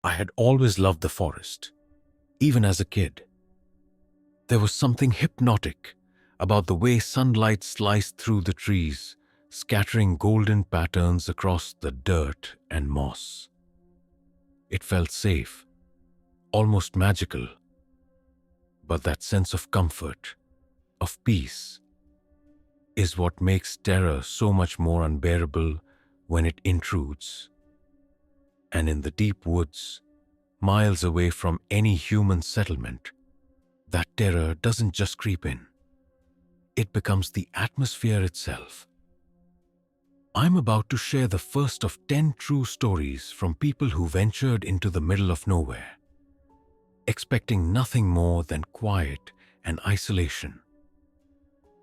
I had always loved the forest, even as a kid. There was something hypnotic about the way sunlight sliced through the trees, scattering golden patterns across the dirt and moss. It felt safe, almost magical, but that sense of comfort, of peace, is what makes terror so much more unbearable when it intrudes. And in the deep woods, miles away from any human settlement, that terror doesn't just creep in. It becomes the atmosphere itself. I'm about to share the first of 10 true stories from people who ventured into the middle of nowhere, expecting nothing more than quiet and isolation,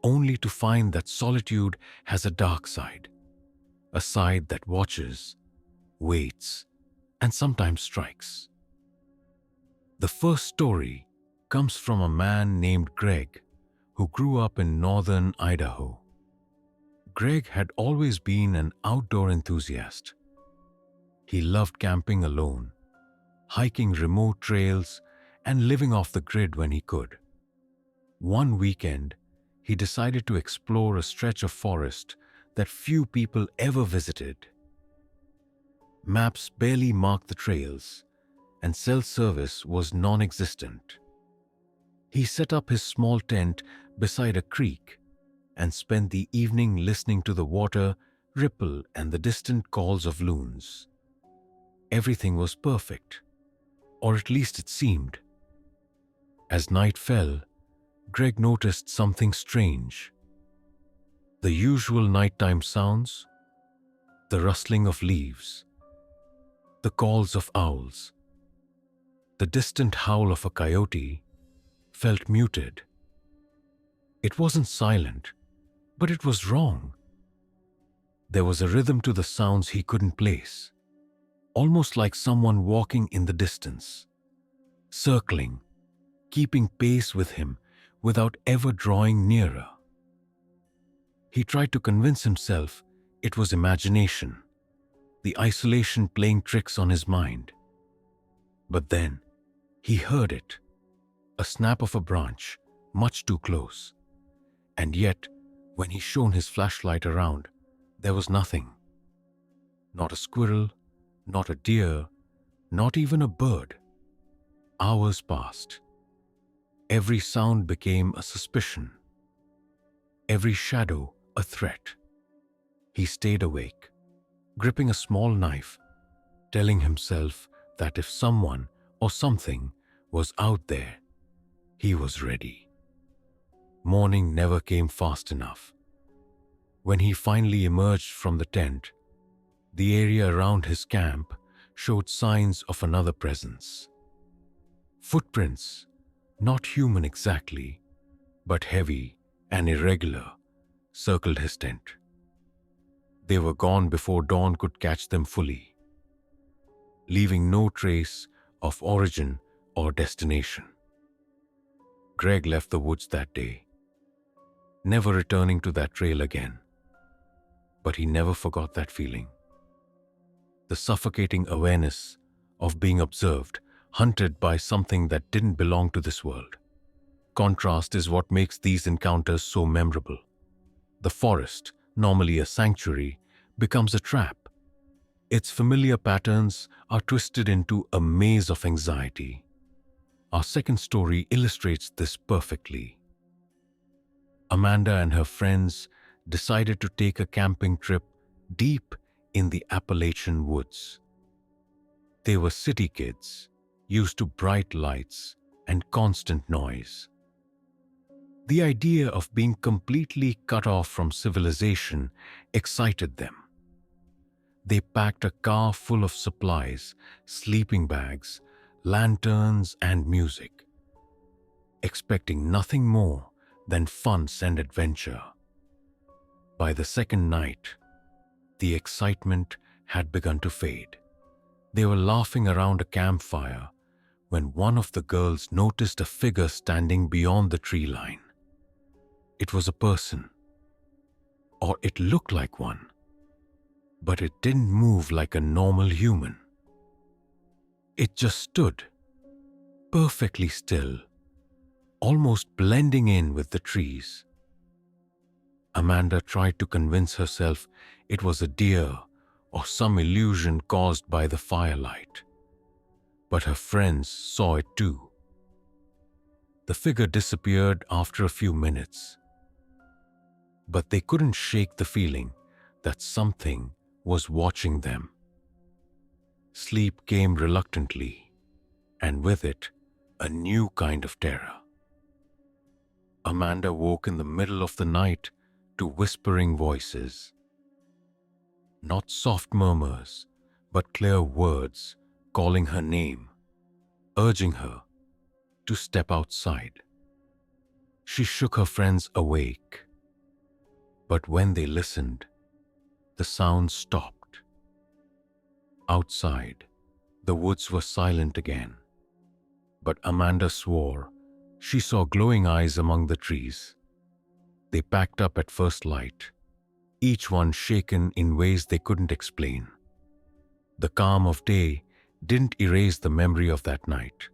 only to find that solitude has a dark side, a side that watches, waits, and sometimes strikes. The first story comes from a man named Greg, who grew up in northern Idaho. Greg had always been an outdoor enthusiast. He loved camping alone, hiking remote trails, and living off the grid when he could. One weekend, he decided to explore a stretch of forest that few people ever visited. Maps barely marked the trails, and cell service was non-existent. He set up his small tent beside a creek and spent the evening listening to the water ripple and the distant calls of loons. Everything was perfect, or at least it seemed. As night fell, Greg noticed something strange. The usual nighttime sounds, the rustling of leaves, the calls of owls, the distant howl of a coyote, felt muted. It wasn't silent, but it was wrong. There was a rhythm to the sounds he couldn't place, almost like someone walking in the distance, circling, keeping pace with him without ever drawing nearer. He tried to convince himself it was imagination, the isolation playing tricks on his mind. But then, he heard it, a snap of a branch, much too close. And yet, when he shone his flashlight around, there was nothing. Not a squirrel, not a deer, not even a bird. Hours passed. Every sound became a suspicion. Every shadow a threat. He stayed awake, gripping a small knife, telling himself that if someone or something was out there, he was ready. Morning never came fast enough. When he finally emerged from the tent, the area around his camp showed signs of another presence. Footprints, not human exactly, but heavy and irregular, circled his tent. They were gone before dawn could catch them fully, leaving no trace of origin or destination. Greg left the woods that day, never returning to that trail again. But he never forgot that feeling. The suffocating awareness of being observed, hunted by something that didn't belong to this world. Contrast is what makes these encounters so memorable. The forest, normally a sanctuary, becomes a trap. Its familiar patterns are twisted into a maze of anxiety. Our second story illustrates this perfectly. Amanda and her friends decided to take a camping trip deep in the Appalachian woods. They were city kids, used to bright lights and constant noise. The idea of being completely cut off from civilization excited them. They packed a car full of supplies, sleeping bags, lanterns, and music, expecting nothing more than fun and adventure. By the second night, the excitement had begun to fade. They were laughing around a campfire when one of the girls noticed a figure standing beyond the tree line. It was a person, or it looked like one, but it didn't move like a normal human. It just stood, perfectly still, almost blending in with the trees. Amanda tried to convince herself it was a deer or some illusion caused by the firelight. But her friends saw it too. The figure disappeared after a few minutes, but they couldn't shake the feeling that something was watching them. Sleep came reluctantly, and with it, a new kind of terror. Amanda woke in the middle of the night to whispering voices. Not soft murmurs, but clear words calling her name, urging her to step outside. She shook her friends awake, but when they listened, the sound stopped. Outside, the woods were silent again, but Amanda swore she saw glowing eyes among the trees. They packed up at first light, each one shaken in ways they couldn't explain. The calm of day didn't erase the memory of that night.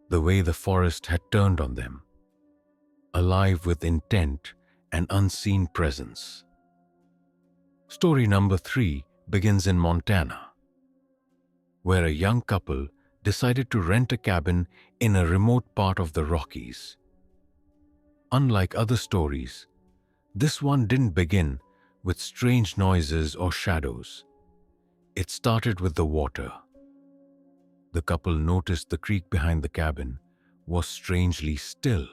The way the forest had turned on them, alive with intent and unseen presence. Story number 3 begins in Montana, where a young couple decided to rent a cabin in a remote part of the Rockies. Unlike other stories, this one didn't begin with strange noises or shadows. It started with the water. The couple noticed the creek behind the cabin was strangely still.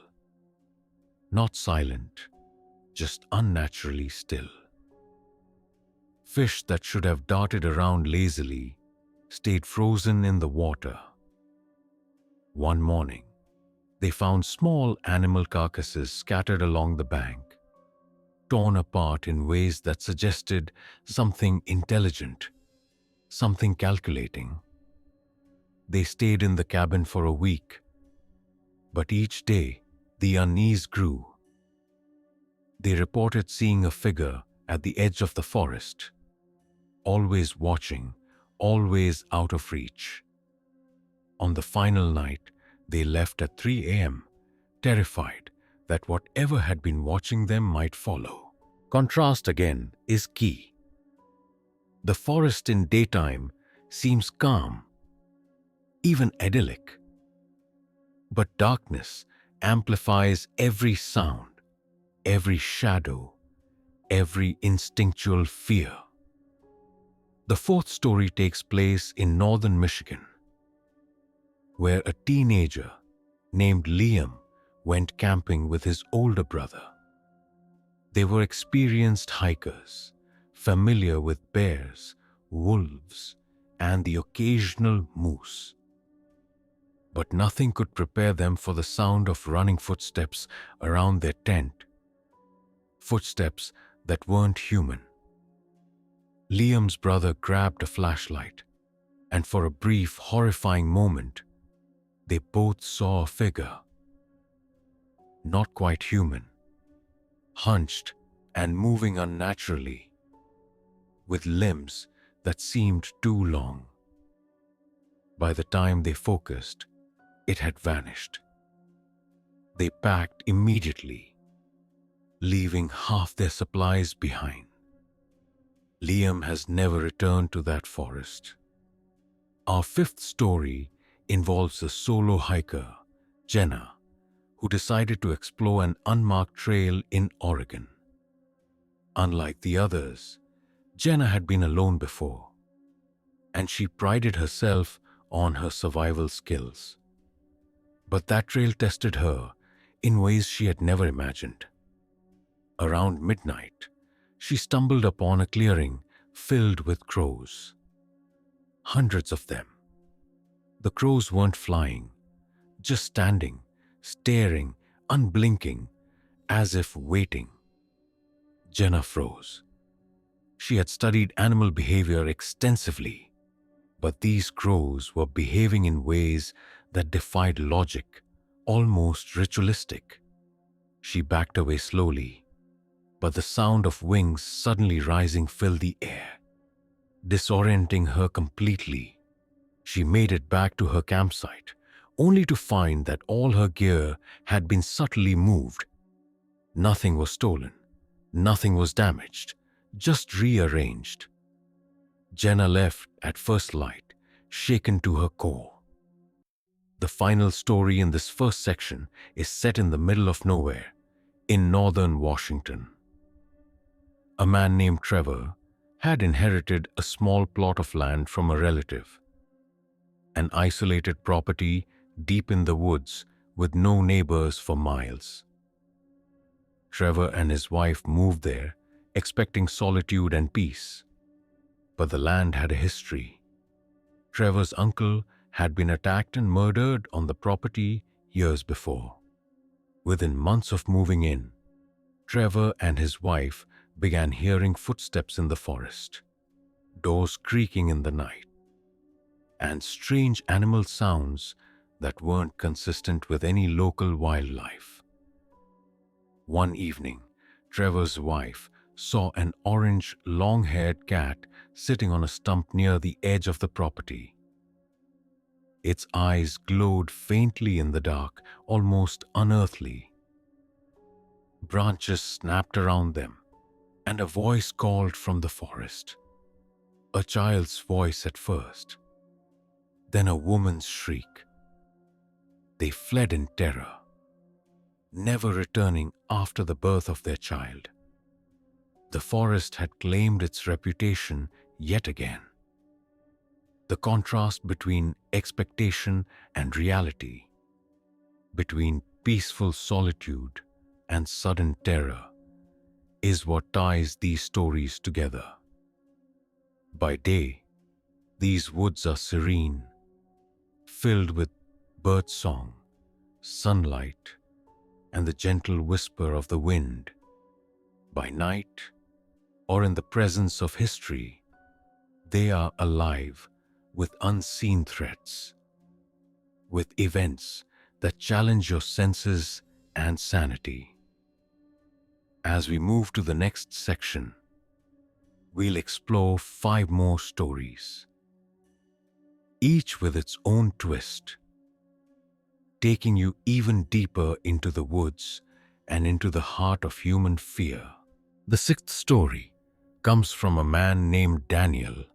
Not silent, just unnaturally still. Fish that should have darted around lazily stayed frozen in the water. One morning, they found small animal carcasses scattered along the bank, torn apart in ways that suggested something intelligent, something calculating. They stayed in the cabin for a week, but each day the unease grew. They reported seeing a figure at the edge of the forest, always watching, always out of reach. On the final night, they left at 3 a.m., terrified that whatever had been watching them might follow. Contrast again is key. The forest in daytime seems calm, even idyllic. But darkness amplifies every sound, every shadow, every instinctual fear. The fourth story takes place in northern Michigan, where a teenager named Liam went camping with his older brother. They were experienced hikers, familiar with bears, wolves, and the occasional moose. But nothing could prepare them for the sound of running footsteps around their tent. Footsteps that weren't human. Liam's brother grabbed a flashlight, and for a brief, horrifying moment, they both saw a figure. Not quite human, hunched and moving unnaturally, with limbs that seemed too long. By the time they focused, it had vanished. They packed immediately, leaving half their supplies behind. Liam has never returned to that forest. Our fifth story involves a solo hiker, Jenna, who decided to explore an unmarked trail in Oregon. Unlike the others, Jenna had been alone before, and she prided herself on her survival skills. But that trail tested her in ways she had never imagined. Around midnight, she stumbled upon a clearing filled with crows. Hundreds of them. The crows weren't flying, just standing, staring, unblinking, as if waiting. Jenna froze. She had studied animal behavior extensively, but these crows were behaving in ways that defied logic, almost ritualistic. She backed away slowly, but the sound of wings suddenly rising filled the air, disorienting her completely. She made it back to her campsite, only to find that all her gear had been subtly moved. Nothing was stolen, nothing was damaged, just rearranged. Jenna left at first light, shaken to her core. The final story in this first section is set in the middle of nowhere, in northern Washington. A man named Trevor had inherited a small plot of land from a relative, an isolated property deep in the woods with no neighbors for miles. Trevor and his wife moved there, expecting solitude and peace. But the land had a history. Trevor's uncle had been attacked and murdered on the property years before. Within months of moving in, Trevor and his wife began hearing footsteps in the forest, doors creaking in the night, and strange animal sounds that weren't consistent with any local wildlife. One evening, Trevor's wife saw an orange, long-haired cat sitting on a stump near the edge of the property. Its eyes glowed faintly in the dark, almost unearthly. Branches snapped around them, and a voice called from the forest. A child's voice at first, then a woman's shriek. They fled in terror, never returning after the birth of their child. The forest had claimed its reputation yet again. The contrast between expectation and reality, between peaceful solitude and sudden terror, is what ties these stories together. By day, these woods are serene, filled with birdsong, sunlight, and the gentle whisper of the wind. By night, or in the presence of history, they are alive with unseen threats, with events that challenge your senses and sanity. As we move to the next section, we'll explore 5 more stories, each with its own twist, taking you even deeper into the woods and into the heart of human fear. The 6th story comes from a man named Daniel,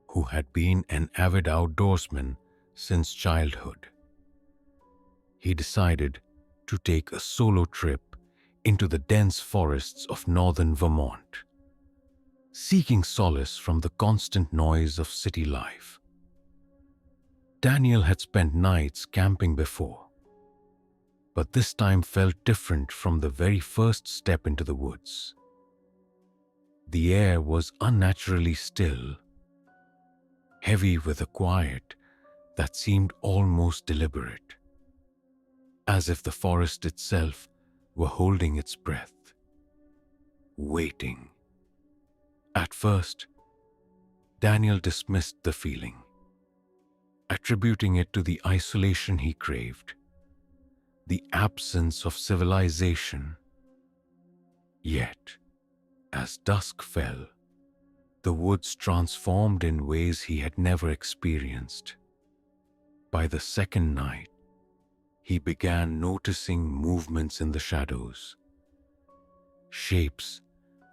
who had been an avid outdoorsman since childhood. He decided to take a solo trip into the dense forests of northern Vermont, seeking solace from the constant noise of city life. Daniel had spent nights camping before, but this time felt different from the very first step into the woods. The air was unnaturally still, heavy with a quiet that seemed almost deliberate, as if the forest itself were holding its breath, waiting. At first, Daniel dismissed the feeling, attributing it to the isolation he craved, the absence of civilization. Yet, as dusk fell, the woods transformed in ways he had never experienced. By the second night, he began noticing movements in the shadows, shapes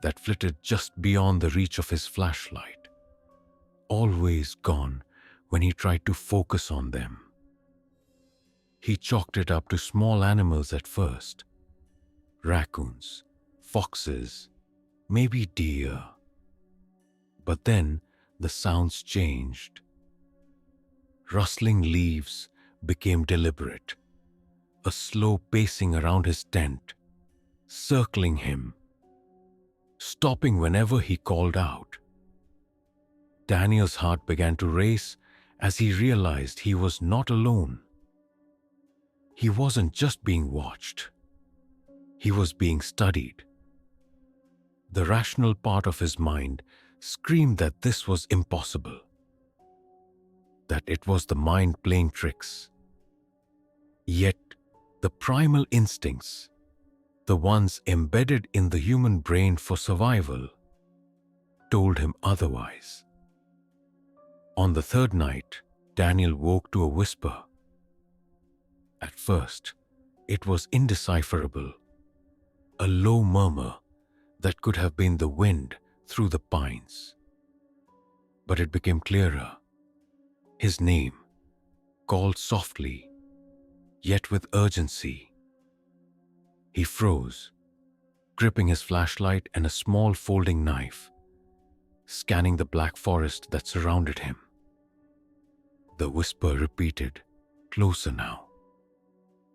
that flitted just beyond the reach of his flashlight, always gone when he tried to focus on them. He chalked it up to small animals at first, raccoons, foxes, maybe deer. But then the sounds changed. Rustling leaves became deliberate, a slow pacing around his tent, circling him, stopping whenever he called out. Daniel's heart began to race as he realized he was not alone. He wasn't just being watched. He was being studied. The rational part of his mind screamed that this was impossible, that it was the mind playing tricks. Yet, the primal instincts, the ones embedded in the human brain for survival, told him otherwise. On the third night, Daniel woke to a whisper. At first, it was indecipherable, a low murmur that could have been the wind through the pines. But it became clearer. His name, called softly, yet with urgency. He froze, gripping his flashlight and a small folding knife, scanning the black forest that surrounded him. The whisper repeated, closer now.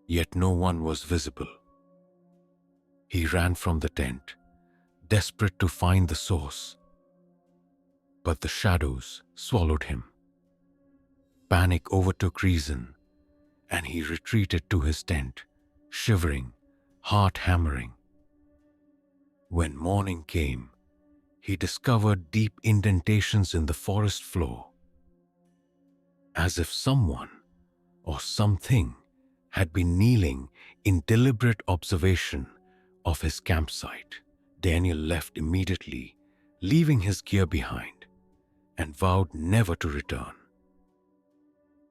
Yet no one was visible. He ran from the tent, desperate to find the source. But the shadows swallowed him. Panic overtook reason, and he retreated to his tent, shivering, heart hammering. When morning came, he discovered deep indentations in the forest floor, as if someone or something had been kneeling in deliberate observation of his campsite. Daniel left immediately, leaving his gear behind, and vowed never to return.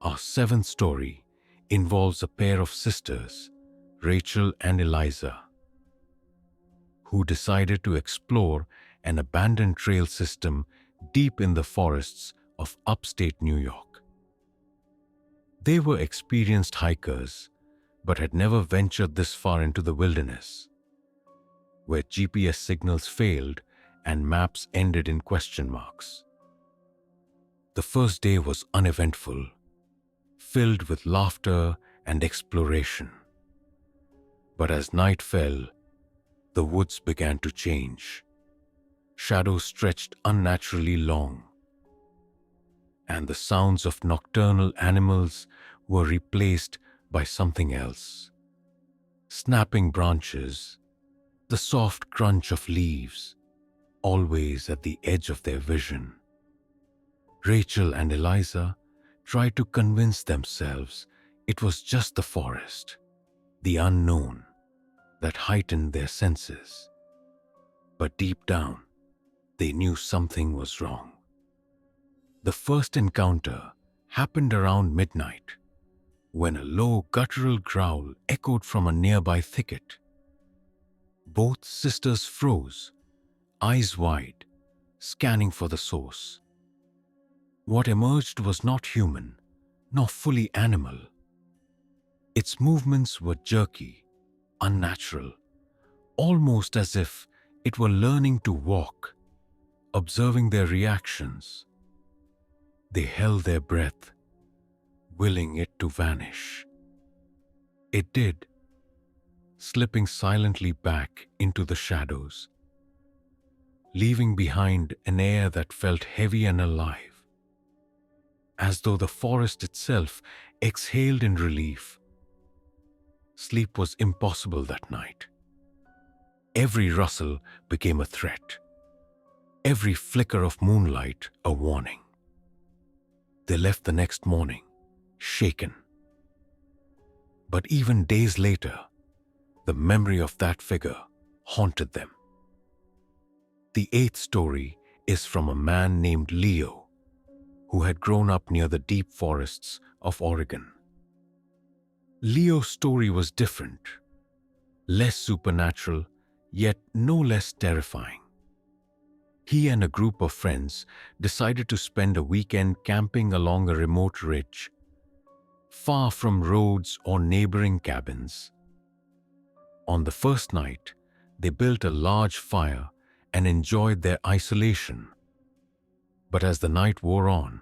Our seventh story involves a pair of sisters, Rachel and Eliza, who decided to explore an abandoned trail system deep in the forests of upstate New York. They were experienced hikers, but had never ventured this far into the wilderness, where GPS signals failed and maps ended in question marks. The first day was uneventful, filled with laughter and exploration. But as night fell, the woods began to change. Shadows stretched unnaturally long, and the sounds of nocturnal animals were replaced by something else. Snapping branches, the soft crunch of leaves, always at the edge of their vision. Rachel and Eliza tried to convince themselves it was just the forest, the unknown, that heightened their senses. But deep down, they knew something was wrong. The first encounter happened around midnight, when a low guttural growl echoed from a nearby thicket. Both sisters froze, eyes wide, scanning for the source. What emerged was not human, nor fully animal. Its movements were jerky, unnatural, almost as if it were learning to walk, observing their reactions. They held their breath, willing it to vanish. It did, slipping silently back into the shadows, leaving behind an air that felt heavy and alive, as though the forest itself exhaled in relief. Sleep was impossible that night. Every rustle became a threat, every flicker of moonlight a warning. They left the next morning, shaken. But even days later, the memory of that figure haunted them. The eighth story is from a man named Leo, who had grown up near the deep forests of Oregon. Leo's story was different, less supernatural, yet no less terrifying. He and a group of friends decided to spend a weekend camping along a remote ridge, far from roads or neighboring cabins. On the first night, they built a large fire and enjoyed their isolation. But as the night wore on,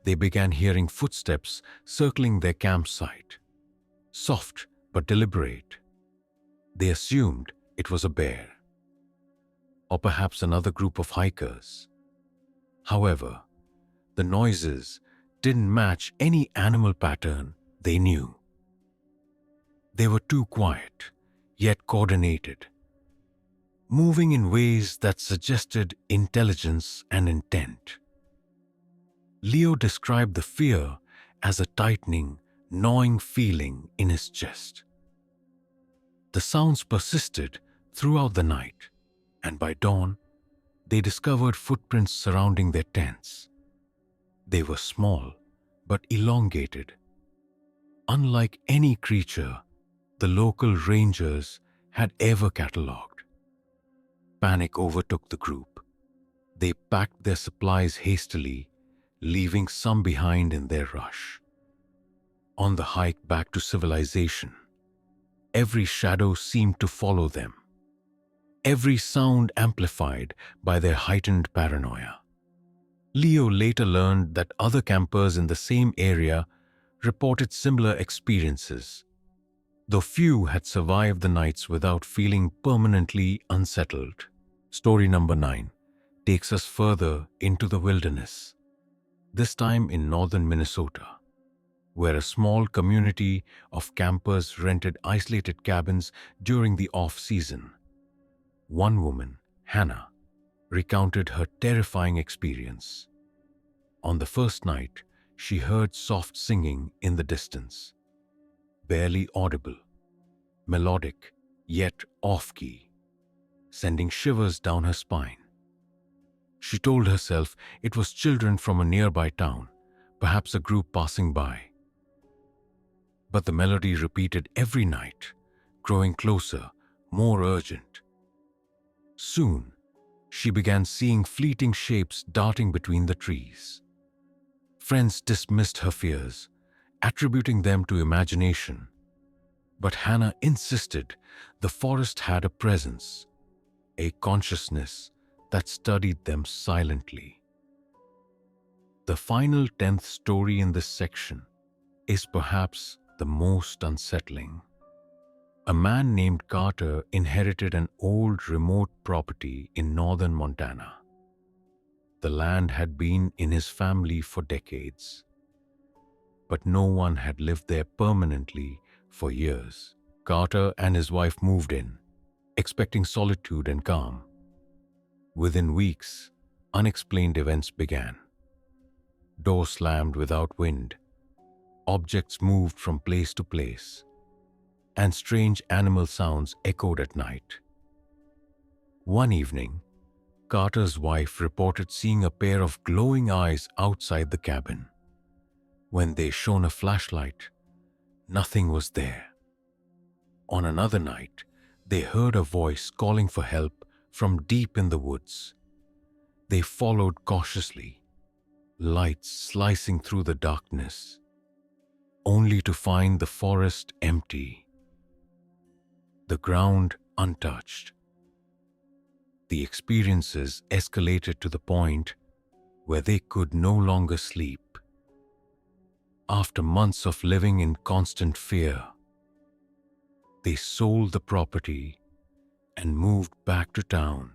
they began hearing footsteps circling their campsite, soft but deliberate. They assumed it was a bear, or perhaps another group of hikers. However, the noises didn't match any animal pattern they knew. They were too quiet, yet coordinated, moving in ways that suggested intelligence and intent. Leo described the fear as a tightening, gnawing feeling in his chest. The sounds persisted throughout the night, and by dawn, they discovered footprints surrounding their tents. They were small, but elongated. Unlike any creature the local rangers had ever catalogued. Panic overtook the group. They packed their supplies hastily, leaving some behind in their rush. On the hike back to civilization, every shadow seemed to follow them, every sound amplified by their heightened paranoia. Leo later learned that other campers in the same area reported similar experiences, though few had survived the nights without feeling permanently unsettled. Story number 9 takes us further into the wilderness, this time in northern Minnesota, where a small community of campers rented isolated cabins during the off-season. One woman, Hannah, recounted her terrifying experience. On the first night, she heard soft singing in the distance, barely audible, melodic yet off-key, sending shivers down her spine. She told herself it was children from a nearby town, perhaps a group passing by. But the melody repeated every night, growing closer, more urgent. Soon, she began seeing fleeting shapes darting between the trees. Friends dismissed her fears, attributing them to imagination. But Hannah insisted the forest had a presence, a consciousness that studied them silently. The final 10th story in this section is perhaps the most unsettling. A man named Carter inherited an old remote property in northern Montana. The land had been in his family for decades, but no one had lived there permanently for years. Carter and his wife moved in, expecting solitude and calm. Within weeks, unexplained events began. Doors slammed without wind, objects moved from place to place, and strange animal sounds echoed at night. One evening, Carter's wife reported seeing a pair of glowing eyes outside the cabin. When they shone a flashlight, nothing was there. On another night, they heard a voice calling for help from deep in the woods. They followed cautiously, lights slicing through the darkness, only to find the forest empty, the ground untouched. The experiences escalated to the point where they could no longer sleep. After months of living in constant fear, they sold the property and moved back to town,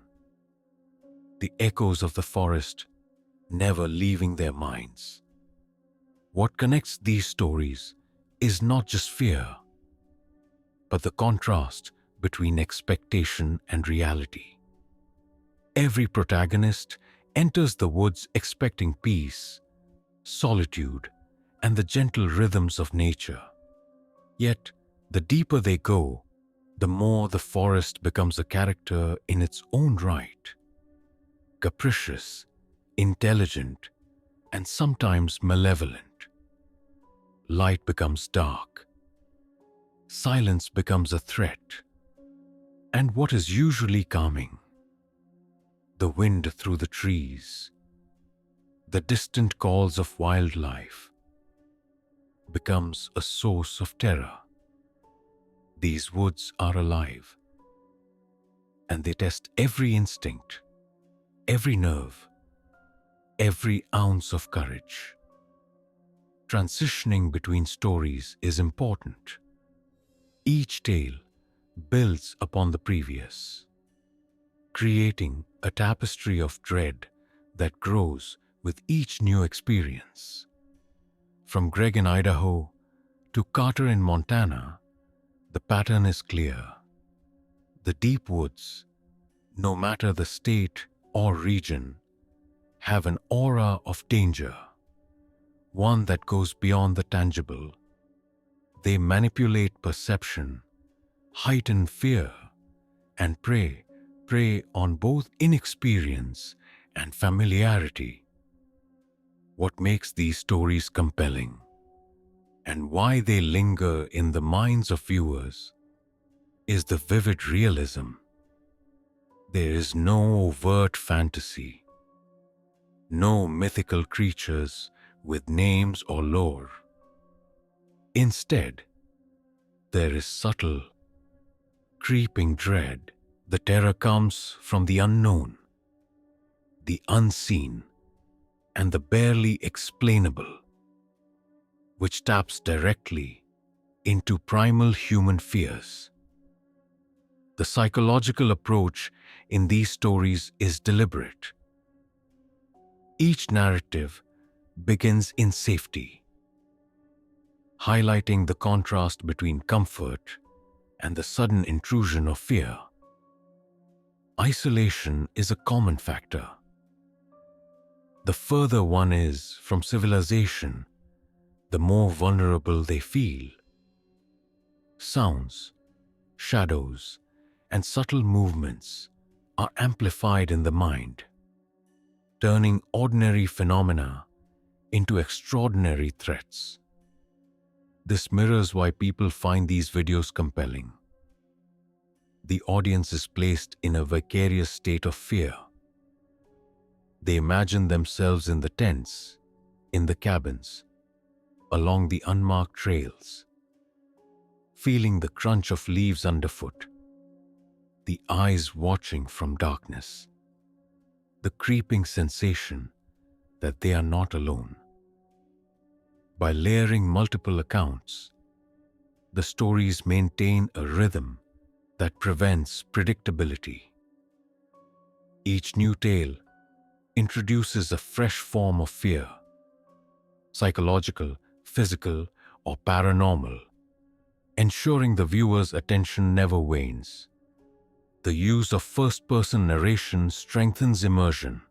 the echoes of the forest never leaving their minds. What connects these stories is not just fear, but the contrast between expectation and reality. Every protagonist enters the woods expecting peace, solitude, and the gentle rhythms of nature. Yet, the deeper they go, the more the forest becomes a character in its own right. Capricious, intelligent, and sometimes malevolent. Light becomes dark. Silence becomes a threat. And what is usually calming, the wind through the trees, the distant calls of wildlife, becomes a source of terror. These woods are alive, and they test every instinct, every nerve, every ounce of courage. Transitioning between stories is important. Each tale builds upon the previous, creating a tapestry of dread that grows with each new experience. From Greg in Idaho to Carter in Montana, the pattern is clear. The deep woods, no matter the state or region, have an aura of danger, one that goes beyond the tangible. They manipulate perception, heighten fear, and prey on both inexperience and familiarity. What makes these stories compelling and why they linger in the minds of viewers is the vivid realism. There is no overt fantasy, no mythical creatures with names or lore. Instead, there is subtle, creeping dread. The terror comes from the unknown, the unseen, and the barely explainable, which taps directly into primal human fears. The psychological approach in these stories is deliberate. Each narrative begins in safety, highlighting the contrast between comfort and the sudden intrusion of fear. Isolation is a common factor. The further one is from civilization, the more vulnerable they feel. Sounds, shadows, and subtle movements are amplified in the mind, turning ordinary phenomena into extraordinary threats. This mirrors why people find these videos compelling. The audience is placed in a vicarious state of fear. They imagine themselves in the tents, in the cabins, along the unmarked trails, feeling the crunch of leaves underfoot, the eyes watching from darkness, the creeping sensation that they are not alone. By layering multiple accounts, the stories maintain a rhythm that prevents predictability. Each new tale introduces a fresh form of fear, psychological, physical, or paranormal, ensuring the viewer's attention never wanes. The use of first-person narration strengthens immersion,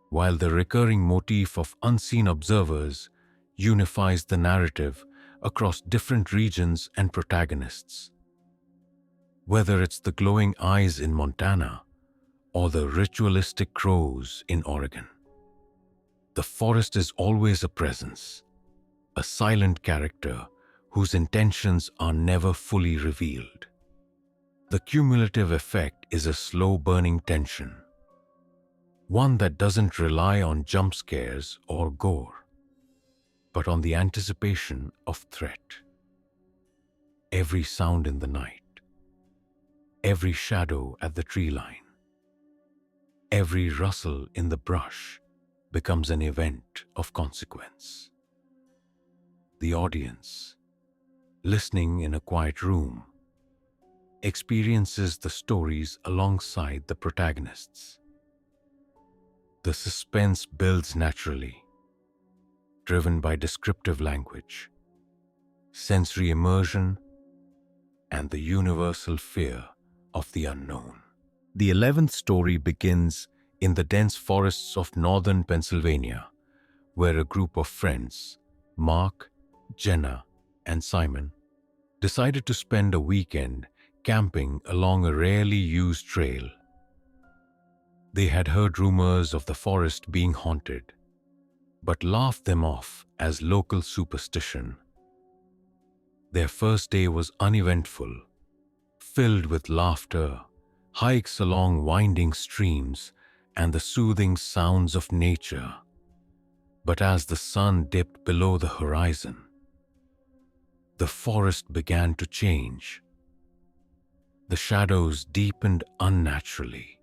while the recurring motif of unseen observers unifies the narrative across different regions and protagonists. Whether it's the glowing eyes in Montana or the ritualistic crows in Oregon, the forest is always a presence, a silent character whose intentions are never fully revealed. The cumulative effect is a slow-burning tension, one that doesn't rely on jump scares or gore, but on the anticipation of threat. Every sound in the night, every shadow at the tree line, every rustle in the brush becomes an event of consequence. The audience, listening in a quiet room, experiences the stories alongside the protagonists. The suspense builds naturally, driven by descriptive language, sensory immersion, and the universal fear of the unknown. The 11th story begins in the dense forests of northern Pennsylvania, where a group of friends, Mark, Jenna, and Simon, decided to spend a weekend camping along a rarely used trail. They had heard rumors of the forest being haunted, but laughed them off as local superstition. Their first day was uneventful, filled with laughter, hikes along winding streams, and the soothing sounds of nature. But as the sun dipped below the horizon, the forest began to change. The shadows deepened unnaturally,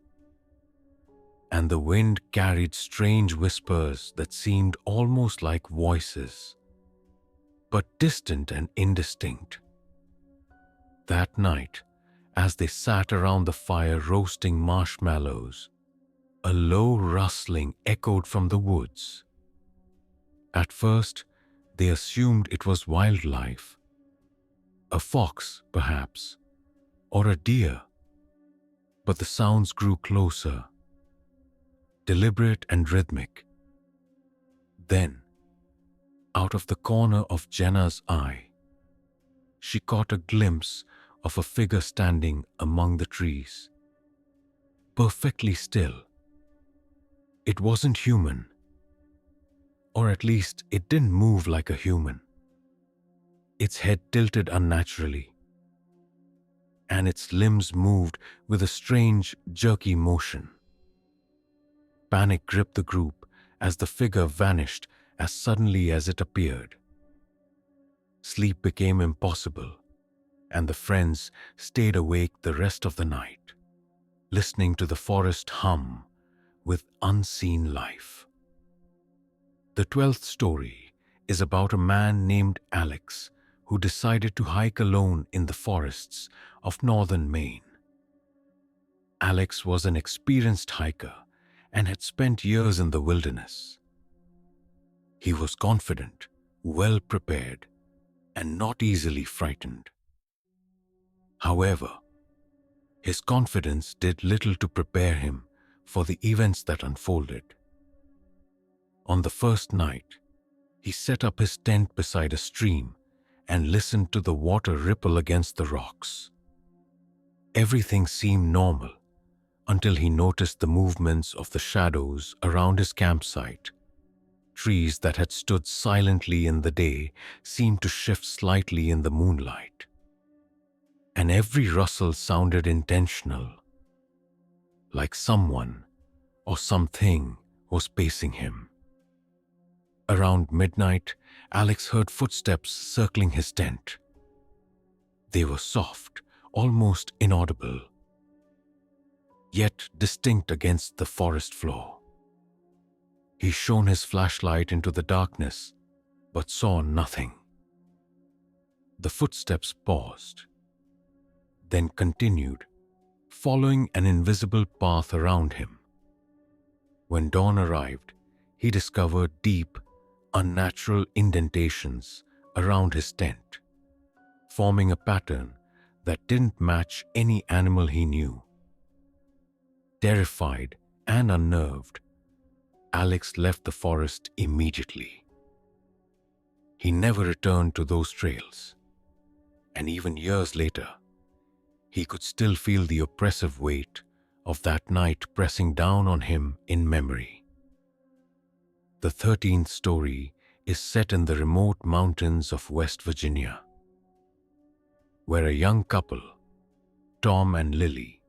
and the wind carried strange whispers that seemed almost like voices, but distant and indistinct. That night, as they sat around the fire roasting marshmallows, a low rustling echoed from the woods. At first, they assumed it was wildlife, a fox perhaps, or a deer, but the sounds grew closer, deliberate and rhythmic. Then, out of the corner of Jenna's eye, she caught a glimpse of a figure standing among the trees, perfectly still. It wasn't human. Or at least it didn't move like a human. Its head tilted unnaturally, and its limbs moved with a strange, jerky motion. Panic gripped the group as the figure vanished as suddenly as it appeared. Sleep became impossible, and the friends stayed awake the rest of the night, listening to the forest hum with unseen life. The 12th story is about a man named Alex who decided to hike alone in the forests of northern Maine. Alex was an experienced hiker and had spent years in the wilderness. He was confident, well prepared, and not easily frightened. However, his confidence did little to prepare him for the events that unfolded. On the first night, he set up his tent beside a stream and listened to the water ripple against the rocks. Everything seemed normal until he noticed the movements of the shadows around his campsite. Trees that had stood silently in the day seemed to shift slightly in the moonlight, and every rustle sounded intentional, like someone or something was pacing him. Around midnight, Alex heard footsteps circling his tent. They were soft, almost inaudible, yet distinct against the forest floor. He shone his flashlight into the darkness, but saw nothing. The footsteps paused, then continued, following an invisible path around him. When dawn arrived, he discovered deep, unnatural indentations around his tent, forming a pattern that didn't match any animal he knew. Terrified and unnerved, Alex left the forest immediately. He never returned to those trails, and even years later, he could still feel the oppressive weight of that night pressing down on him in memory. The 13th story is set in the remote mountains of West Virginia, where a young couple, Tom and Lily,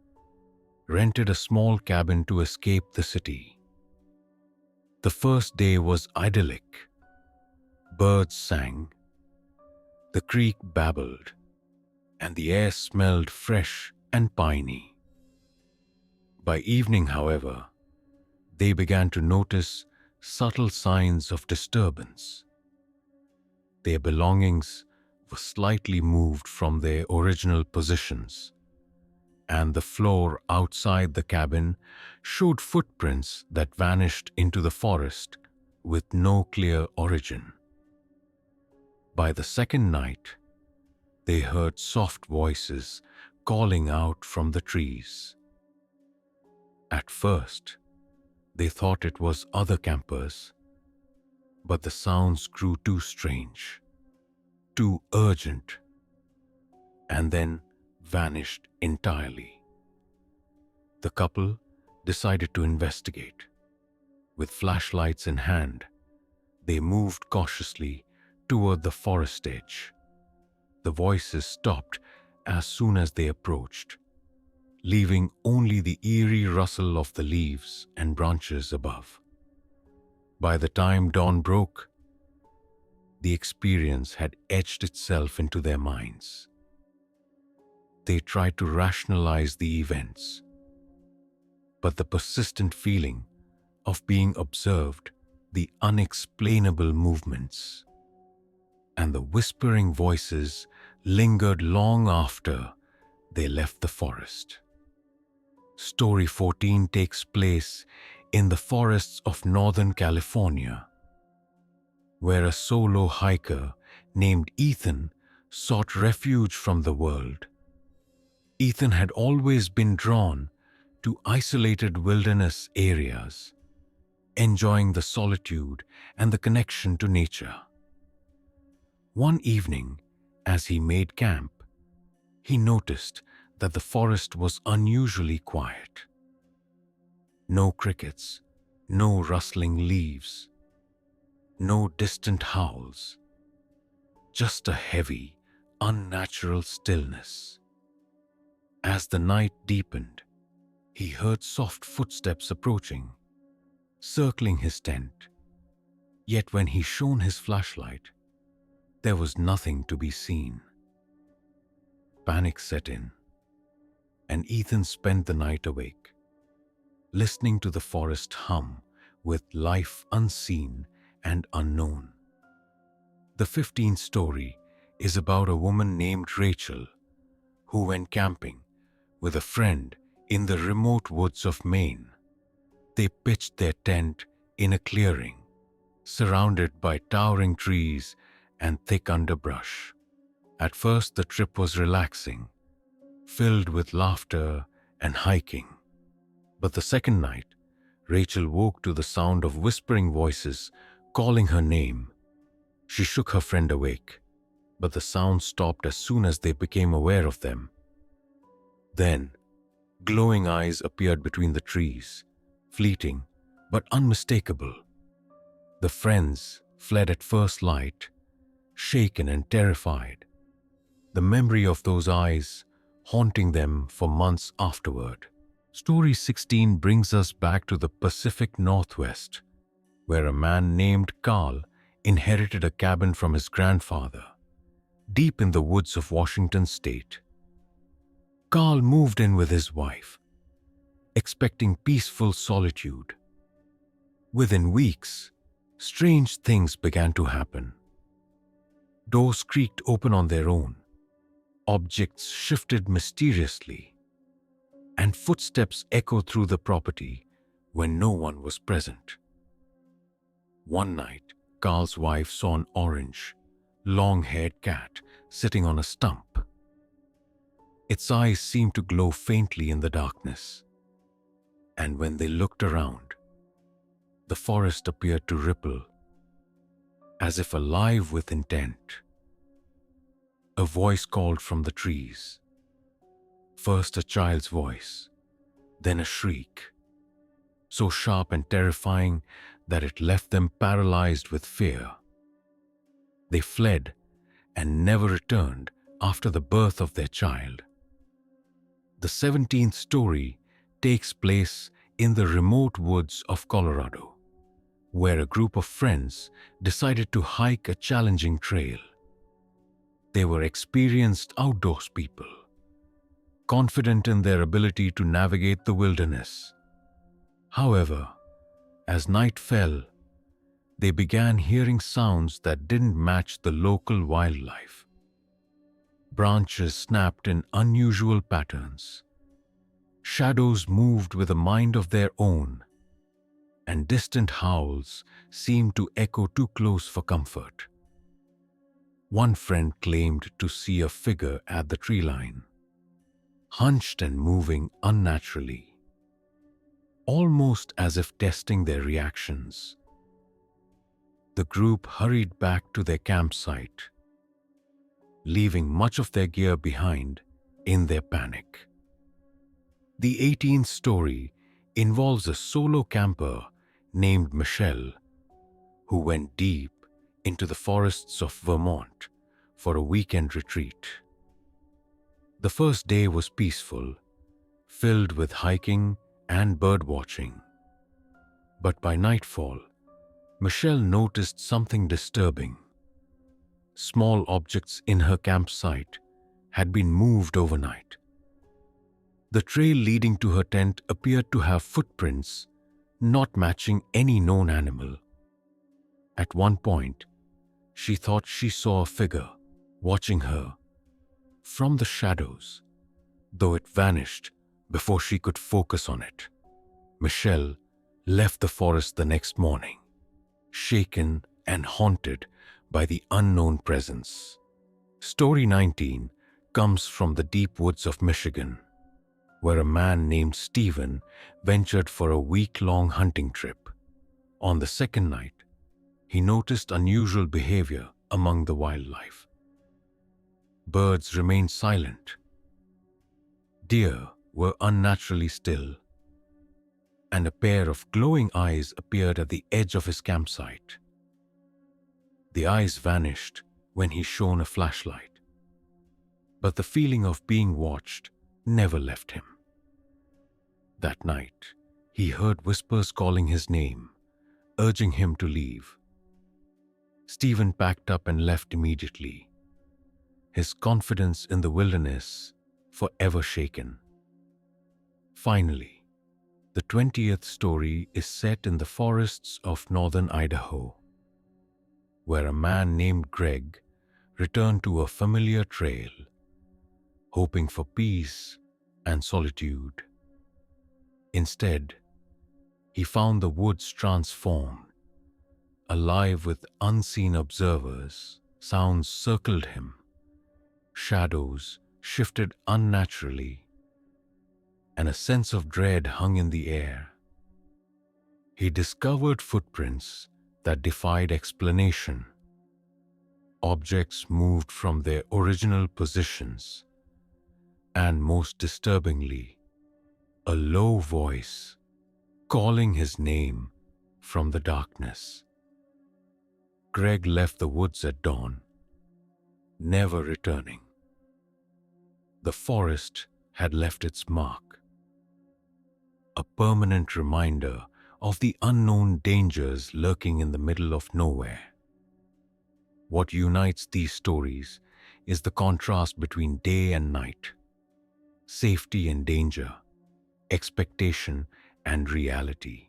rented a small cabin to escape the city. The first day was idyllic. Birds sang, the creek babbled, and the air smelled fresh and piney. By evening, however, they began to notice subtle signs of disturbance. Their belongings were slightly moved from their original positions, and the floor outside the cabin showed footprints that vanished into the forest with no clear origin. By the second night, they heard soft voices calling out from the trees. At first, they thought it was other campers, but the sounds grew too strange, too urgent, and then vanished entirely. The couple decided to investigate. With flashlights in hand, they moved cautiously toward the forest edge. The voices stopped as soon as they approached, leaving only the eerie rustle of the leaves and branches above. By the time dawn broke, the experience had etched itself into their minds. They tried to rationalize the events, but the persistent feeling of being observed, the unexplainable movements, and the whispering voices lingered long after they left the forest. Story 14 takes place in the forests of Northern California, where a solo hiker named Ethan sought refuge from the world. Ethan had always been drawn to isolated wilderness areas, enjoying the solitude and the connection to nature. One evening, as he made camp, he noticed that the forest was unusually quiet. No crickets, no rustling leaves, No distant howls, just a heavy, unnatural stillness. As the night deepened, he heard soft footsteps approaching, circling his tent. Yet when he shone his flashlight, there was nothing to be seen. Panic set in, and Ethan spent the night awake, listening to the forest hum with life unseen and unknown. The 15th story is about a woman named Rachel who went camping with a friend in the remote woods of Maine. They pitched their tent in a clearing, surrounded by towering trees and thick underbrush. At first, the trip was relaxing, filled with laughter and hiking. But the second night, Rachel woke to the sound of whispering voices calling her name. She shook her friend awake, but the sound stopped as soon as they became aware of them. Then, glowing eyes appeared between the trees, fleeting but unmistakable. The friends fled at first light, shaken and terrified, the memory of those eyes haunting them for months afterward. Story 16 brings us back to the Pacific Northwest, where a man named Carl inherited a cabin from his grandfather, deep in the woods of Washington state. Carl moved in with his wife, expecting peaceful solitude. Within weeks, strange things began to happen. Doors creaked open on their own, objects shifted mysteriously, and footsteps echoed through the property when no one was present. One night, Carl's wife saw an orange, long-haired cat sitting on a stump. Its eyes seemed to glow faintly in the darkness, and when they looked around, the forest appeared to ripple, as if alive with intent. A voice called from the trees. First a child's voice, then a shriek, so sharp and terrifying that it left them paralyzed with fear. They fled and never returned after the birth of their child. The 17th story takes place in the remote woods of Colorado, where a group of friends decided to hike a challenging trail. They were experienced outdoors people, confident in their ability to navigate the wilderness. However, as night fell, they began hearing sounds that didn't match the local wildlife. Branches snapped in unusual patterns. Shadows moved with a mind of their own, and distant howls seemed to echo too close for comfort. One friend claimed to see a figure at the tree line, hunched and moving unnaturally, almost as if testing their reactions. The group hurried back to their campsite, leaving much of their gear behind in their panic. The 18th story involves a solo camper named Michelle, who went deep into the forests of Vermont for a weekend retreat. The first day was peaceful, filled with hiking and bird watching. But by nightfall, Michelle noticed something disturbing. Small objects in her campsite had been moved overnight. The trail leading to her tent appeared to have footprints not matching any known animal. At one point, she thought she saw a figure watching her from the shadows, though it vanished before she could focus on it. Michelle left the forest the next morning, shaken and haunted by the unknown presence. Story 19 comes from the deep woods of Michigan, where a man named Stephen ventured for a week-long hunting trip. On the second night, he noticed unusual behavior among the wildlife. Birds remained silent. Deer were unnaturally still, and a pair of glowing eyes appeared at the edge of his campsite. The eyes vanished when he shone a flashlight, but the feeling of being watched never left him. That night, he heard whispers calling his name, urging him to leave. Stephen packed up and left immediately, his confidence in the wilderness forever shaken. Finally, the 20th story is set in the forests of northern Idaho, where a man named Greg returned to a familiar trail, hoping for peace and solitude. Instead, he found the woods transformed, alive with unseen observers. Sounds circled him, shadows shifted unnaturally, and a sense of dread hung in the air. He discovered footprints that defied explanation. Objects moved from their original positions, and most disturbingly, a low voice calling his name from the darkness. Greg left the woods at dawn, never returning. The forest had left its mark, a permanent reminder of the unknown dangers lurking in the middle of nowhere. What unites these stories is the contrast between day and night, safety and danger, expectation and reality.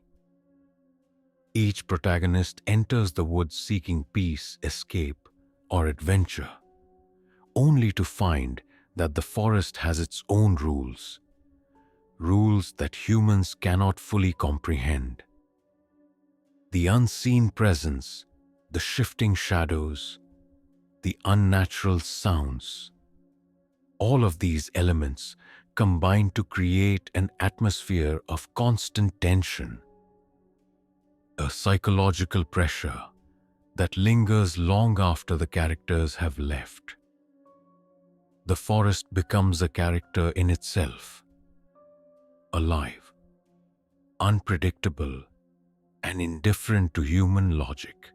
Each protagonist enters the woods seeking peace, escape, or adventure, only to find that the forest has its own rules, rules that humans cannot fully comprehend. The unseen presence, the shifting shadows, the unnatural sounds, all of these elements combine to create an atmosphere of constant tension, a psychological pressure that lingers long after the characters have left. The forest becomes a character in itself, alive, unpredictable, and indifferent to human logic.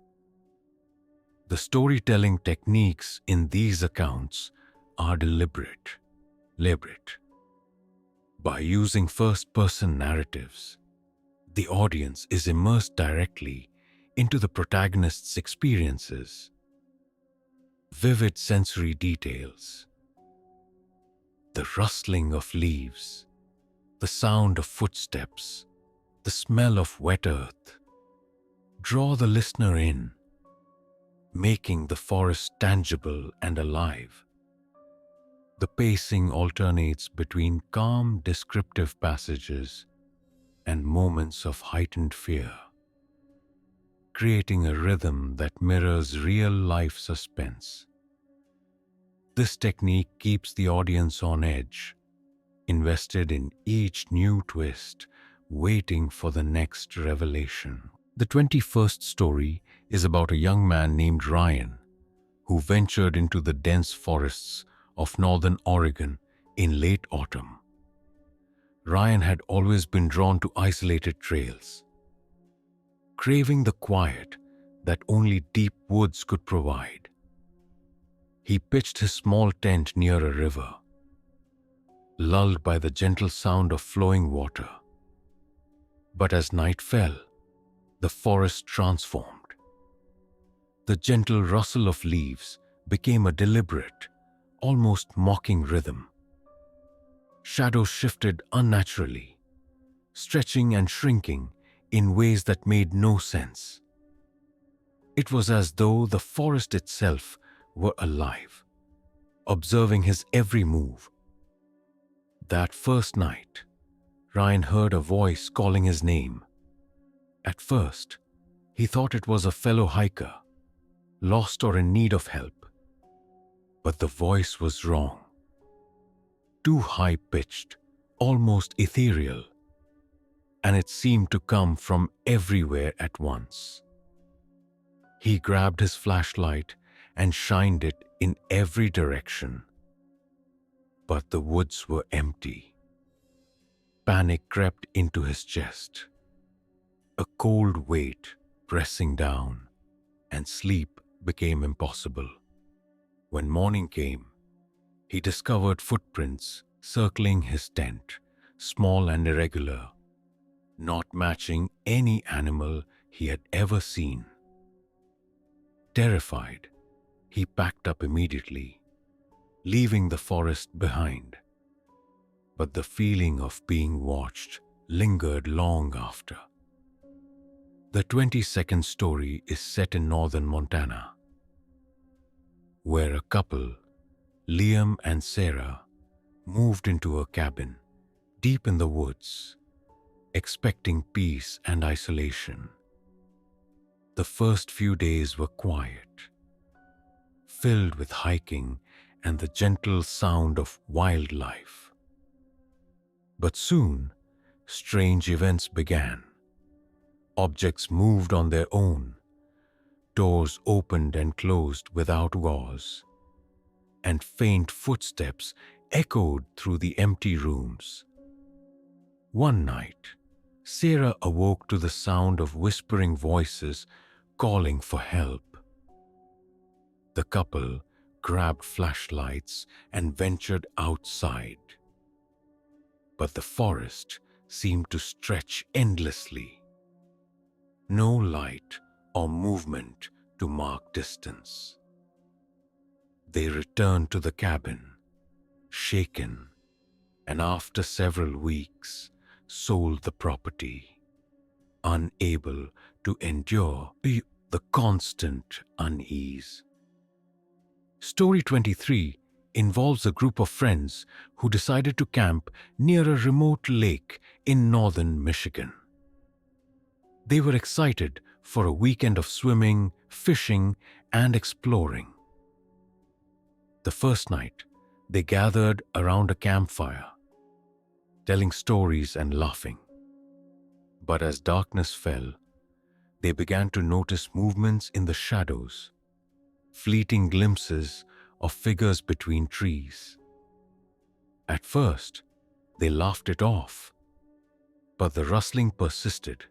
The storytelling techniques in these accounts are deliberate. By using first-person narratives, the audience is immersed directly into the protagonist's experiences. Vivid sensory details, the rustling of leaves, the sound of footsteps, the smell of wet earth, draw the listener in, making the forest tangible and alive. The pacing alternates between calm, descriptive passages and moments of heightened fear, creating a rhythm that mirrors real-life suspense. This technique keeps the audience on edge, invested in each new twist, waiting for the next revelation. The 21st story is about a young man named Ryan, who ventured into the dense forests of northern Oregon in late autumn. Ryan had always been drawn to isolated trails, craving the quiet that only deep woods could provide. He pitched his small tent near a river, lulled by the gentle sound of flowing water. But as night fell, the forest transformed. The gentle rustle of leaves became a deliberate, almost mocking rhythm. Shadows shifted unnaturally, stretching and shrinking in ways that made no sense. It was as though the forest itself were alive, observing his every move. That first night, Ryan heard a voice calling his name. At first, he thought it was a fellow hiker, lost or in need of help. But the voice was wrong. Too high-pitched, almost ethereal, and it seemed to come from everywhere at once. He grabbed his flashlight and shined it in every direction. But the woods were empty. Panic crept into his chest, a cold weight pressing down, and sleep became impossible. When morning came, he discovered footprints circling his tent, small and irregular, not matching any animal he had ever seen. Terrified, he packed up immediately, leaving the forest behind. But the feeling of being watched lingered long after. The 22nd story is set in northern Montana, where a couple, Liam and Sarah, moved into a cabin deep in the woods, expecting peace and isolation. The first few days were quiet, filled with hiking and the gentle sound of wildlife. But soon, strange events began. Objects moved on their own, doors opened and closed without gauze, and faint footsteps echoed through the empty rooms. One night, Sarah awoke to the sound of whispering voices calling for help. The couple grabbed flashlights and ventured outside. But the forest seemed to stretch endlessly. No light or movement to mark distance. They returned to the cabin, shaken, and after several weeks sold the property, unable to endure the constant unease. Story 23 involves a group of friends who decided to camp near a remote lake in northern Michigan. They were excited for a weekend of swimming, fishing, and exploring. The first night, they gathered around a campfire, telling stories and laughing. But as darkness fell, they began to notice movements in the shadows, fleeting glimpses of figures between trees. At first, they laughed it off, but the rustling persisted,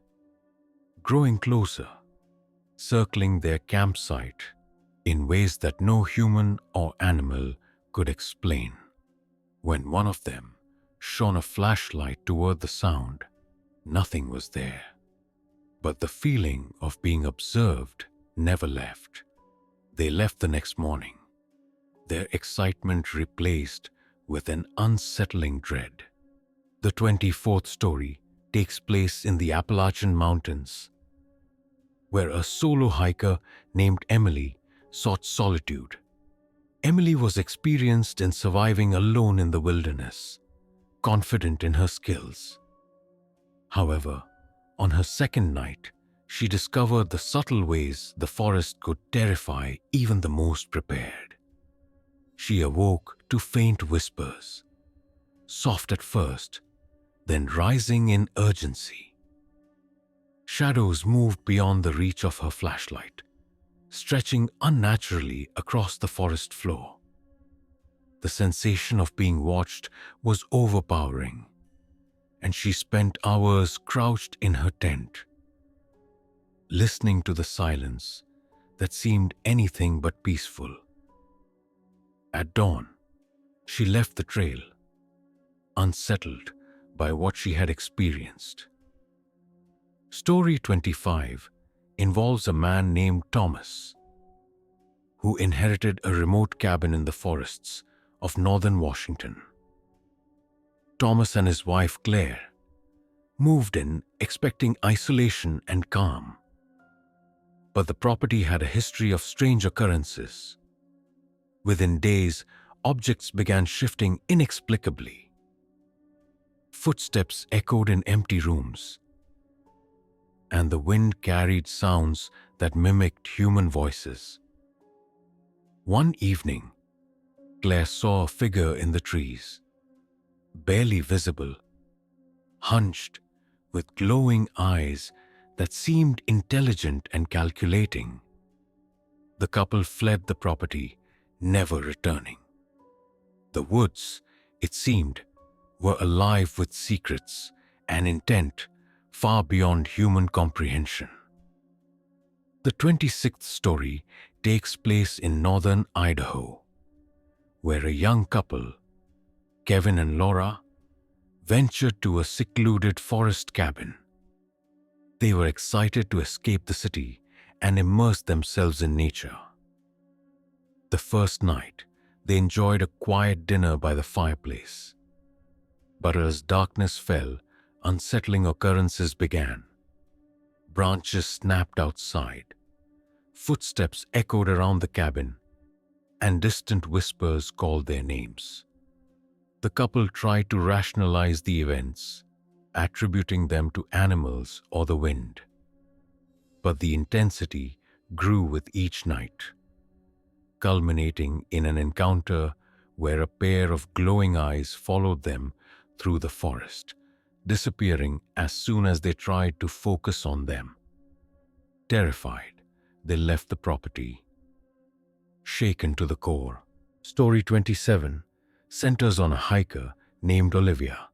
growing closer, circling their campsite in ways that no human or animal could explain. When one of them shone a flashlight toward the sound, nothing was there. But the feeling of being observed never left. They left the next morning, their excitement replaced with an unsettling dread. The 24th story takes place in the Appalachian Mountains, where a solo hiker named Emily sought solitude. Emily was experienced in surviving alone in the wilderness, confident in her skills. However, on her second night, she discovered the subtle ways the forest could terrify even the most prepared. She awoke to faint whispers, soft at first, then rising in urgency. Shadows moved beyond the reach of her flashlight, stretching unnaturally across the forest floor. The sensation of being watched was overpowering, and she spent hours crouched in her tent, listening to the silence that seemed anything but peaceful. At dawn, she left the trail, unsettled by what she had experienced. Story 25 involves a man named Thomas, who inherited a remote cabin in the forests of northern Washington. Thomas and his wife Claire moved in expecting isolation and calm. But the property had a history of strange occurrences. Within days, objects began shifting inexplicably. Footsteps echoed in empty rooms, and the wind carried sounds that mimicked human voices. One evening, Claire saw a figure in the trees, barely visible, hunched, with glowing eyes that seemed intelligent and calculating. The couple fled the property, never returning. The woods, it seemed, were alive with secrets and intent far beyond human comprehension. The 26th story takes place in northern Idaho, where a young couple, Kevin and Laura, ventured to a secluded forest cabin. They were excited to escape the city and immerse themselves in nature. The first night, they enjoyed a quiet dinner by the fireplace. But as darkness fell, unsettling occurrences began. Branches snapped outside, footsteps echoed around the cabin, and distant whispers called their names. The couple tried to rationalize the events, attributing them to animals or the wind. But the intensity grew with each night, culminating in an encounter where a pair of glowing eyes followed them through the forest, disappearing as soon as they tried to focus on them. Terrified, they left the property, shaken to the core. Story 27 centers on a hiker named Olivia,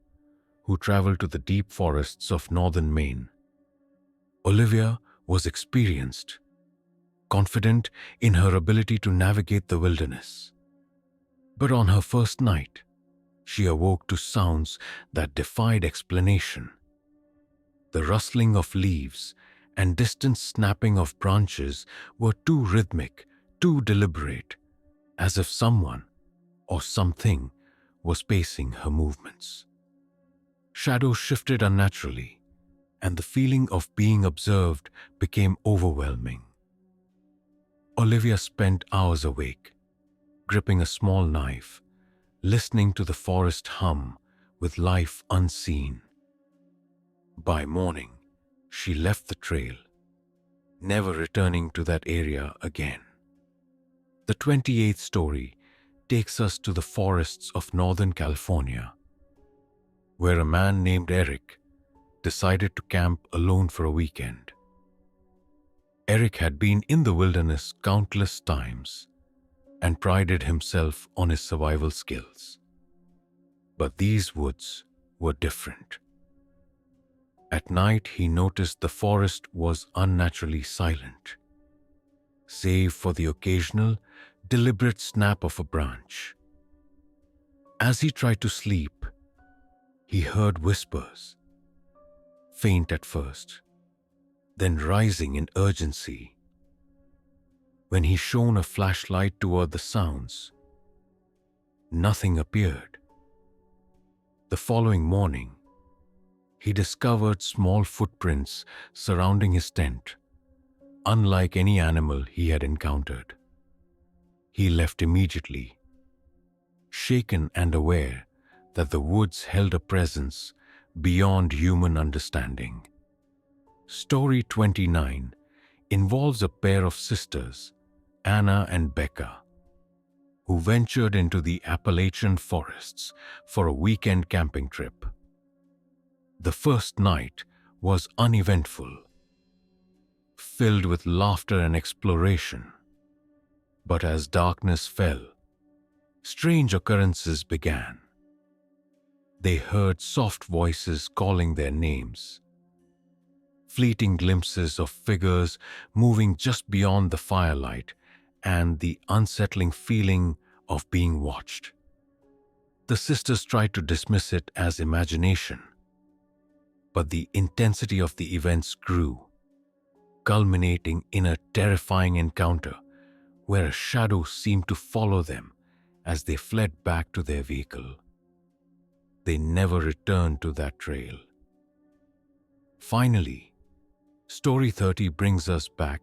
who traveled to the deep forests of northern Maine. Olivia was experienced, confident in her ability to navigate the wilderness. But on her first night, she awoke to sounds that defied explanation. The rustling of leaves and distant snapping of branches were too rhythmic, too deliberate, as if someone or something was pacing her movements. Shadows shifted unnaturally, and the feeling of being observed became overwhelming. Olivia spent hours awake, gripping a small knife, listening to the forest hum with life unseen. By morning, she left the trail, never returning to that area again. The 28th story takes us to the forests of Northern California, where a man named Eric decided to camp alone for a weekend. Eric had been in the wilderness countless times and prided himself on his survival skills. But these woods were different. At night, he noticed the forest was unnaturally silent, save for the occasional, deliberate snap of a branch. As he tried to sleep, he heard whispers, faint at first, then rising in urgency. When he shone a flashlight toward the sounds, nothing appeared. The following morning, he discovered small footprints surrounding his tent, unlike any animal he had encountered. He left immediately, shaken and aware that the woods held a presence beyond human understanding. Story 29 involves a pair of sisters, Anna and Becca, who ventured into the Appalachian forests for a weekend camping trip. The first night was uneventful, filled with laughter and exploration. But as darkness fell, strange occurrences began. They heard soft voices calling their names, fleeting glimpses of figures moving just beyond the firelight, and the unsettling feeling of being watched. The sisters tried to dismiss it as imagination, but the intensity of the events grew, culminating in a terrifying encounter where a shadow seemed to follow them as they fled back to their vehicle. They never returned to that trail. Finally, Story 30 brings us back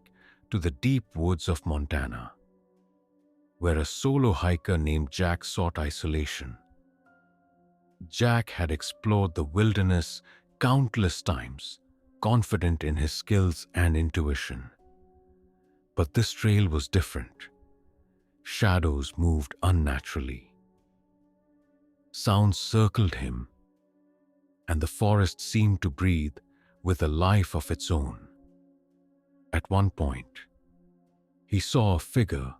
to the deep woods of Montana, where a solo hiker named Jack sought isolation. Jack had explored the wilderness countless times, confident in his skills and intuition. But this trail was different. Shadows moved unnaturally. Sounds circled him, and the forest seemed to breathe with a life of its own. At one point, he saw a figure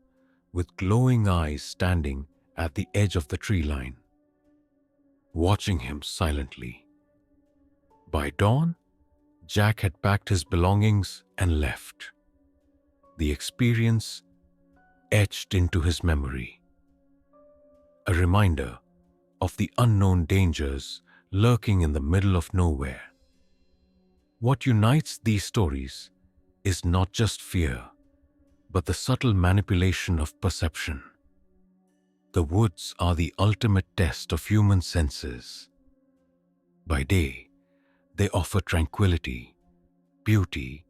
with glowing eyes standing at the edge of the tree line, watching him silently. By dawn, Jack had packed his belongings and left. The experience etched into his memory. A reminder of the unknown dangers lurking in the middle of nowhere. What unites these stories is not just fear, but the subtle manipulation of perception. The woods are the ultimate test of human senses. By day, they offer tranquility, beauty,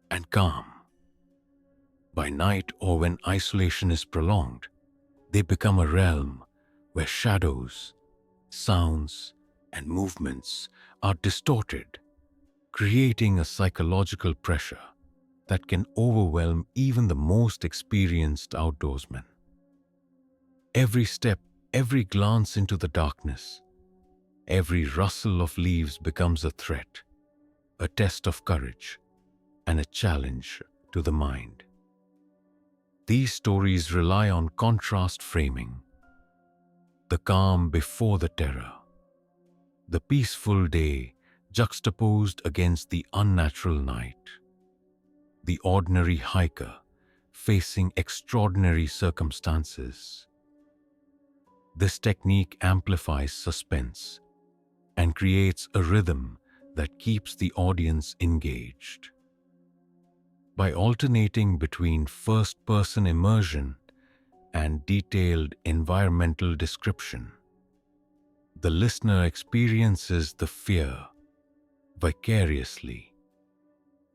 and calm. By night, or when isolation is prolonged, they become a realm where shadows, sounds, and movements are distorted, creating a psychological pressure that can overwhelm even the most experienced outdoorsmen. Every step, every glance into the darkness, every rustle of leaves becomes a threat, a test of courage, and a challenge to the mind. These stories rely on contrast framing, the calm before the terror, the peaceful day juxtaposed against the unnatural night, the ordinary hiker facing extraordinary circumstances. This technique amplifies suspense and creates a rhythm that keeps the audience engaged. By alternating between first-person immersion and detailed environmental description, the listener experiences the fear vicariously,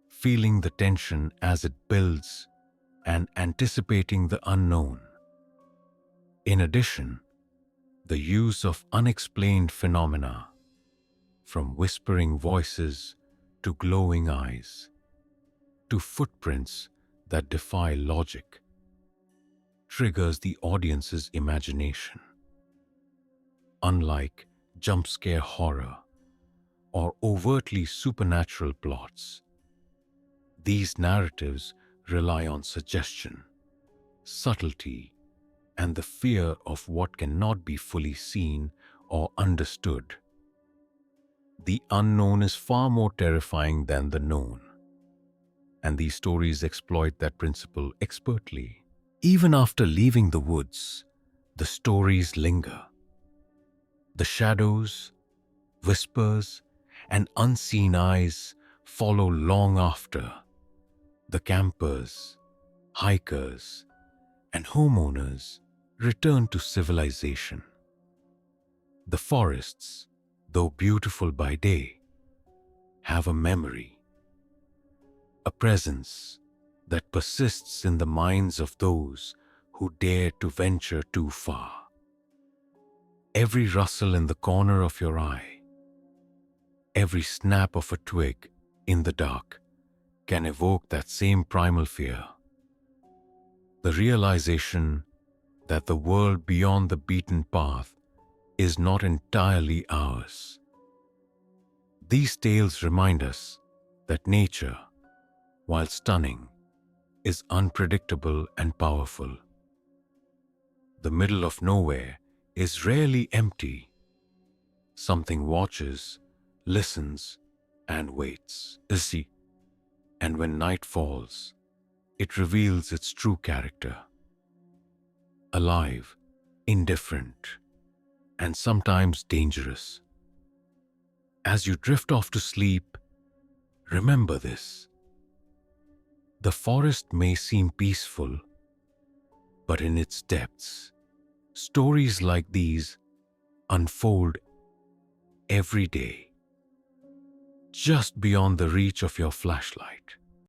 feeling the tension as it builds and anticipating the unknown. In addition, the use of unexplained phenomena, from whispering voices to glowing eyes, to footprints that defy logic, triggers the audience's imagination. Unlike jump-scare horror or overtly supernatural plots, these narratives rely on suggestion, subtlety, and the fear of what cannot be fully seen or understood. The unknown is far more terrifying than the known, and these stories exploit that principle expertly. Even after leaving the woods, the stories linger. The shadows, whispers, and unseen eyes follow long after. The campers, hikers, and homeowners return to civilization. The forests, though beautiful by day, have a memory, a presence that persists in the minds of those who dare to venture too far. Every rustle in the corner of your eye, every snap of a twig in the dark can evoke that same primal fear. The realization that the world beyond the beaten path is not entirely ours. These tales remind us that nature, while stunning, is unpredictable and powerful. The middle of nowhere is rarely empty. Something watches, listens, and waits. And when night falls, it reveals its true character. Alive, indifferent, and sometimes dangerous. As you drift off to sleep, remember this. The forest may seem peaceful, but in its depths, stories like these unfold every day, just beyond the reach of your flashlight.